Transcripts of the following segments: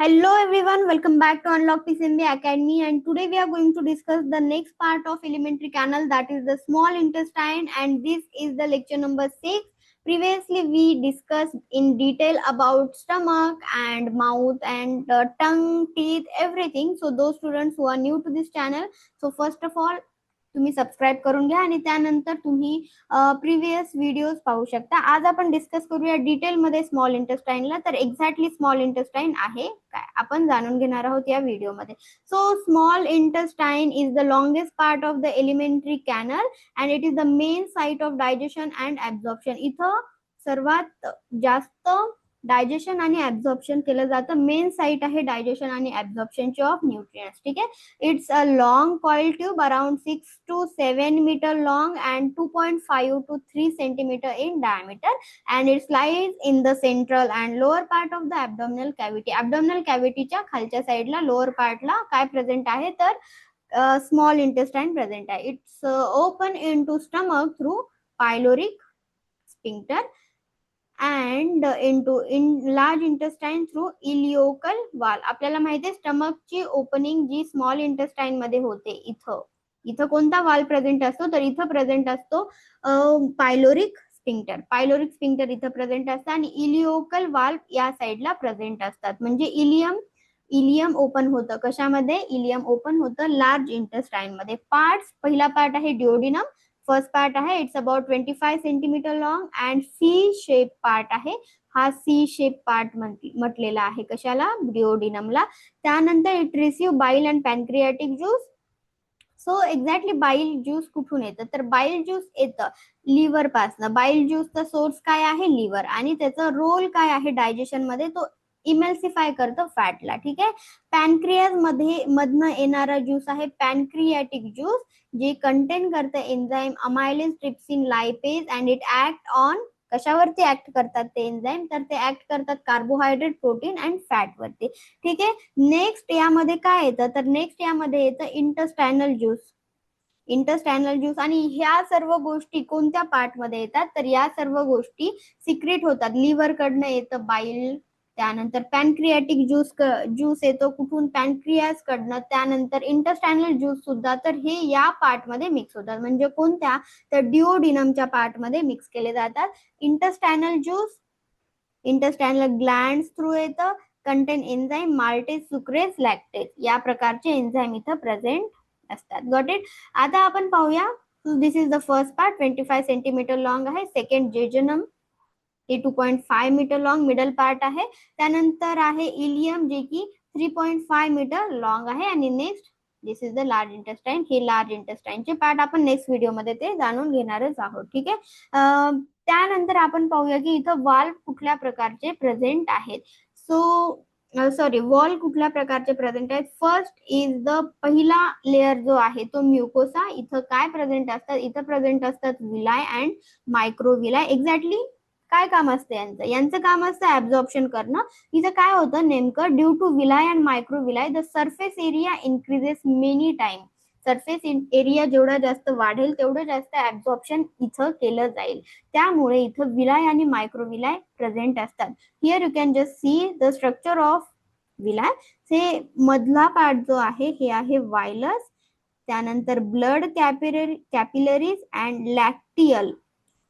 Hello everyone, welcome back to Unlock PCMB Academy, and today we are going to discuss the next part of elementary canal, that is the small intestine, and this is the lecture number 6. Previously we discussed in detail about stomach and mouth and tongue, teeth, everything. So those students who are new to this channel, so first of all तुम्ही subscribe करून घ्या आणि त्यानंतर तुम्ही previous videos पाहू शकता. आज आपण डिस्कस करूया डिटेल मध्ये स्मॉल इंटेस्टाइनला. तर एक्झॅक्टली स्मॉल इंटेस्टाइन आहे काय आपण जाणून घेणार आहोत या व्हिडिओमध्ये. So small intestine is the longest part of the elementary canal and it is the main site of digestion and absorption. इथं सर्वात जास्त डायजेशन आणि ऍब्झॉर्प्शन केलं जातं. मेन साइट आहे डायजेशन आणि ऍब्झॉर्प्शनची ऑफ न्यूट्रिएंट्स. ठीक आहे. It's a long coil tube around 6 to 7 meter long and 2.5 to 3 centimeter in diameter, and it lies in the central and lower part of the abdominal cavity. Abdominal cavity च्या खालच्या साइडला lower पार्टला काय present आहे तर small intestine present आहे. It's open into stomach through pyloric sphincter and into large intestine through ileocal wall. आपल्याला माहिती आहे स्टमकची ओपनिंग जी स्मॉल इंटेस्टाइन मध्ये होते. इथं कोणता वाल प्रेझेंट असतो तर इथं प्रेझेंट असतो पायलोरिक स्फिंक्टर. पायलोरिक स्फिंक्टर इथं प्रेझेंट असतं आणि इलिओकल वाल या साइडला प्रेझेंट असतात. म्हणजे इलियम ओपन होतं. कशामध्ये? इलियम ओपन होतं लार्ज इंटेस्टाइन मध्ये. पार्ट्स, पहिला पार्ट आहे डिओडिनम. फर्स्ट पार्ट आहे, it's about 25 centimetre long and C shape part आहे. हा सी शेप पार्ट म्हटलेला आहे कशाला? डिओडिनमला. त्यानंतर इट रिसीव्ह बाईल and pancreatic juice. So exactly बाईल ज्यूस कुठून येतं तर बाईल ज्यूस येतं लिव्हर पासनं. बाईल ज्यूसचा सोर्स काय आहे? लिव्हर. आणि त्याचा रोल काय आहे डायजेशन मध्ये? तो इमल्सिफाय करतो फॅटला. ठीक आहे. पॅनक्रियाज मध्ये मधनं येणारा ज्यूस आहे पॅनक्रियाटिक ज्यूस, जे कंटेन करतं enzyme amylin trypsin lipase and it act on. कशावरती ऍक्ट करतात ते एन्झाईम? तर ते ऍक्ट करतात कार्बोहायड्रेट, प्रोटीन अँड फॅट वरती. ठीक आहे. नेक्स्ट यामध्ये काय येतं तर नेक्स्ट यामध्ये येतं इंटेस्टाइनल ज्यूस. Intestinal juice. आणि ह्या सर्व गोष्टी कोणत्या पार्ट मध्ये येतात तर या सर्व गोष्टी सिक्रेट होतात. लिव्हर कडनं येतं बाईल, त्यानंतर पॅनक्रियाटिक ज्यूस येतो कुठून? पॅनक्रियास कडनं. त्यानंतर इंटेस्टाइनल ज्यूस सुद्धा. तर हे या पार्ट मध्ये मिक्स होतात. म्हणजे कोणत्या तर डिओडिनमच्या पार्ट मध्ये मिक्स केले जातात. Intestinal juice intestinal gland through येतं. Contain enzyme maltase, sucrase, lactase या प्रकारचे एन्झाईम इथं प्रेझेंट असतात. Got it. आता आपण पाहूया. This is the first part, 25 centimetre long आहे. सेकंड जेजनम, हे 2.5 मीटर लॉंग मिडल पार्ट आहे. त्यानंतर आहे इलियम, जे की 3.5 मीटर लॉंग आहे. आणि next this is the large intestine. हे लार्ज इंटेस्टाइनचे पार्ट आपण नेक्स्ट व्हिडिओ मध्ये ते जाणून घेणारच आहोत. ठीक आहे. त्यानंतर आपण पाहूया की इथं वाल्व कुठल्या प्रकारचे प्रेझेंट आहेत. वॉल कुठल्या प्रकारचे प्रेझेंट आहेत. फर्स्ट इज द पहिला लेअर जो आहे तो म्युकोसा. इथं काय प्रेझेंट असतात? इथं प्रेझेंट असतात विलाय अँड मायक्रोविलाय. एक्झॅक्टली काय काम असतं यांचं काम असतं ऍब्झॉर्प्शन करणं. इथं काय होतं नेमकं? Due to villi and microvilli the surface area increases many time. Surface area जेवढा जास्त वाढेल तेवढं जास्त ऍब्झॉर्प्शन इथं केलं जाईल. त्यामुळे इथं विलाय आणि मायक्रोविलाय प्रेझेंट असतात. Here you can just see the structure of villi. हे मधला पार्ट जो आहे हे आहे वायलस. त्यानंतर blood capillaries and lacteal.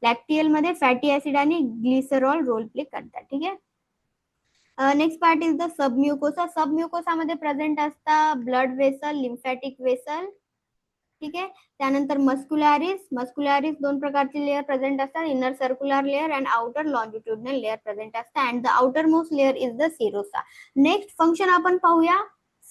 Lacteal मध्ये फॅटी ऍसिड आणि ग्लिसरॉल रोल प्ले करतात. ठीक आहे. Next part is the submucosa. Submucosa मध्ये प्रेझेंट असतात ब्लड वेसल, लिम्फॅटिक वेसल. ठीक आहे. त्यानंतर मस्क्युलारिस दोन प्रकारचे लेअर प्रेझेंट असतात. Inner circular layer and outer longitudinal layer present असतात. And the outermost layer is the serosa. Next function आपण पाहूया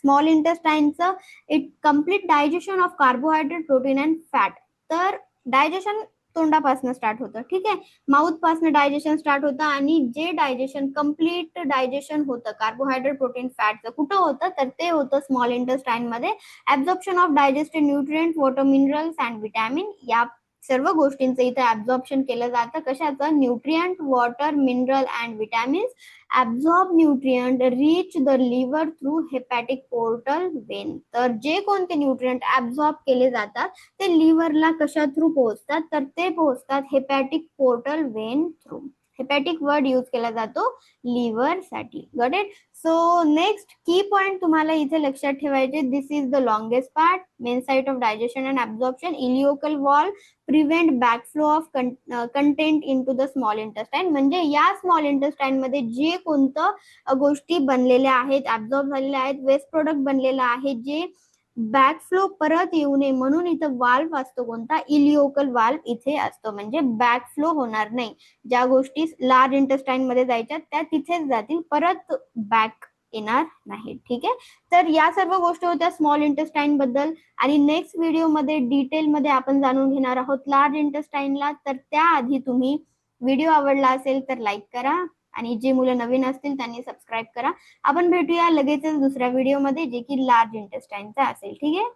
स्मॉल इंटेस्टाइनचं. It complete digestion of carbohydrate, protein and fat. तर डायजेशन तोंडापासून start होतं. ठीक आहे. माउथ पासून डायजेशन स्टार्ट होतं आणि जे डायजेशन कम्प्लीट डायजेशन होतं कार्बोहायड्रेट, प्रोटीन, फॅटचं कुठं होतं तर ते होतं स्मॉल इंटेस्टाइन मध्ये. Absorption of digested nutrient, water, minerals and vitamin या सर्व गोष्टींचं इथे ऍब्झॉर्प्शन केलं जातं. कशाचं? Nutrient, water, mineral and vitamins. Absorb nutrient reach the liver through hepatic portal vein. तर जे कोणते न्यूट्रिएंट ऍब्झॉर्ब केले जातात ते लिव्हरला कशा थ्रू पोहोचतात तर ते पोहोचतात hepatic portal vein through. Hepatic word use केला जातो लिव्हर साठी. Got it. So next key point तुम्हाला इथे लक्षात ठेवायचे, this is the longest part, main site of digestion and absorption, ileocecal valve prevent backflow of content into the small intestine. म्हणजे या small intestine मध्ये जे कोणतं गोष्टी बनलेल्या आहेत, ऍब्झॉर्ब झालेल्या आहेत, वेस्ट प्रोडक्ट बनलेला आहे, जे बॅकफ्लो परत येऊ नये म्हणून इथं वाल्व असतो कोणता, इलिओकल वाल्व इथे असतो. म्हणजे बॅकफ्लो होणार नाही, ज्या गोष्टी लार्ज इंटेस्टाईन मध्ये जायच्या त्या तिथेच जातील, परत बॅक येणार नाही. ठीक आहे. तर या सर्व गोष्टी होत्या स्मॉल इंटेस्टाईन बद्दल. आणि नेक्स्ट व्हिडिओ मध्ये डिटेल मध्ये आपण जाणून घेणार आहोत लार्ज इंटेस्टाईनला. तर त्याआधी तुम्ही व्हिडिओ आवडला असेल तर लाईक करा, आणि जे मुलं नवीन असतील त्यांनी सबस्क्राईब करा. आपण भेटूया लगेचच दुसऱ्या व्हिडिओ मध्ये, जे की लार्ज इंटेस्टाईनचा असेल. ठीक आहे.